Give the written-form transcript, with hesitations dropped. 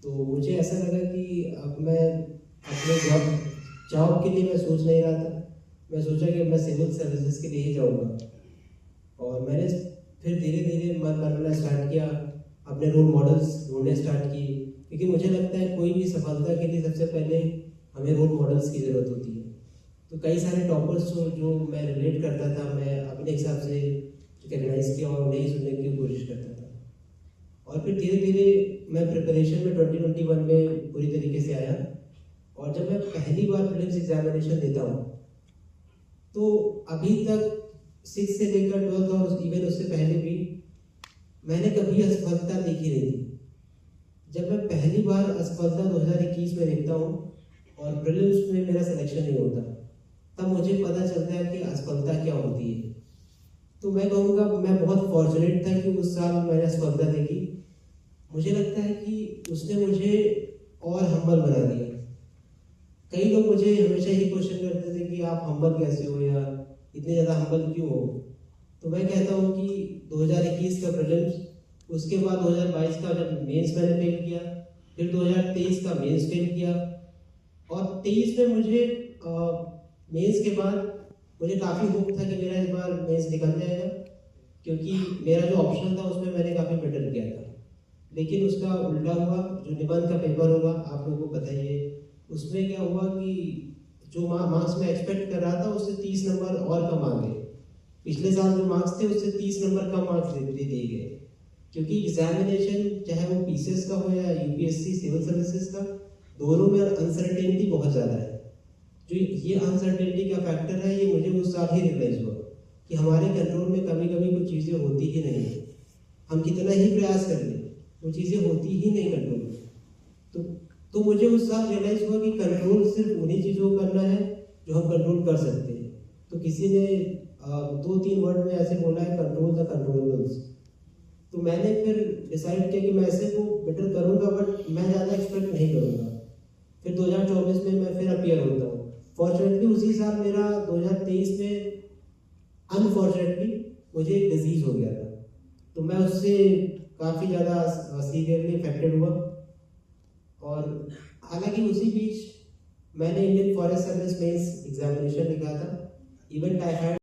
तो मुझे ऐसा लगा कि अब मैं अपने जॉब जॉब के लिए मैं सोच नहीं रहा था। मैं सोचा कि मैं सिविल सर्विसेज के लिए ही जाऊँगा और मैंने फिर धीरे धीरे मन बनाना स्टार्ट किया, अपने रोल मॉडल्स ढूंढने स्टार्ट किए, क्योंकि मुझे लगता है कोई भी सफलता के लिए सबसे पहले हमें रोल मॉडल्स की ज़रूरत होती है। तो कई सारे टॉपर्स जो मैं रिलेट करता था, मैं अपने हिसाब से रिकग्नाइज किया और उन्हें ही सुनने की कोशिश करता था। और फिर धीरे धीरे मैं प्रिपरेशन में 2021 में पूरी तरीके से आया। और जब मैं पहली बार प्रीलिम्स एग्जामिनेशन देता हूँ तो अभी तक 6 से लेकर 12 और इवन उससे पहले भी मैंने कभी असफलता देखी नहीं थी। जब मैं पहली बार असफलता 2021 में देखता हूँ और प्रीलिम्स में मेरा सिलेक्शन नहीं होता, तब मुझे पता चलता है कि असफलता क्या होती है। तो मैं कहूँगा मैं बहुत फॉर्चुनेट था कि उस साल मैंने असफलता देखी। मुझे लगता है कि उसने मुझे और हम्बल बना दिया। कई लोग मुझे हमेशा ही क्वेश्चन करते थे कि आप हम्बल कैसे हो या इतने ज़्यादा हम्बल क्यों हो। तो मैं कहता हूँ कि 2021 का प्रीलिम्स, उसके बाद 2022 का जब मेंस मैंने फेल किया, फिर 2023 का मेंस फेल किया और 23 में मुझे मेंस के बाद मुझे काफ़ी होप था कि मेरा इस बार मेंस निकल जाएगा, क्योंकि मेरा जो ऑप्शन था उसमें मैंने काफ़ी बेटर किया था। लेकिन उसका उल्टा हुआ। जो निबंध का पेपर होगा आप लोगों को पता ही है, उसमें क्या हुआ कि जो मार्क्स मैं एक्सपेक्ट कर रहा था उससे 30 नंबर और कम आ गए। पिछले साल जो मार्क्स थे उससे 30 नंबर कम मार्क्स दे दिए गए, क्योंकि एग्जामिनेशन चाहे वो पीसीएस का हो या यूपीएससी सिविल सर्विसेज का, दोनों में अनसर्टेनिटी बहुत ज़्यादा है। जो ये अनसर्टेनिटी का फैक्टर है, ये मुझे उस साल ही रियलाइज हुआ कि हमारे कंट्रोल में कभी कभी कुछ चीज़ें होती ही नहीं है। हम कितना ही प्रयास कर लें, वो चीज़ें होती ही नहीं कंट्रोल में। तो तो मुझे उस साल रियलाइज हुआ कि कंट्रोल सिर्फ उन्हीं चीज़ों को करना है जो हम कंट्रोल कर सकते हैं। तो किसी ने 2-3 वर्ड में ऐसे बोला है, कंट्रोल द कंट्रोलेबल्स। तो मैंने फिर डिसाइड किया कि मैं ऐसे को बेटर करूंगा, बट मैं ज़्यादा एक्सपेक्ट नहीं करूंगा। फिर 2024 में मैं फिर अपीयर होता हूँ। फॉर्चुनेटली उसी साल मेरा 2023 में अनफॉर्चुनेटली मुझे एक डिजीज हो गया था, तो मैं उससे काफ़ी ज़्यादा सीवियरली इफेक्टेड हुआ। और हालांकि उसी बीच मैंने Indian forest service mains examination लिखा था। Even typhoid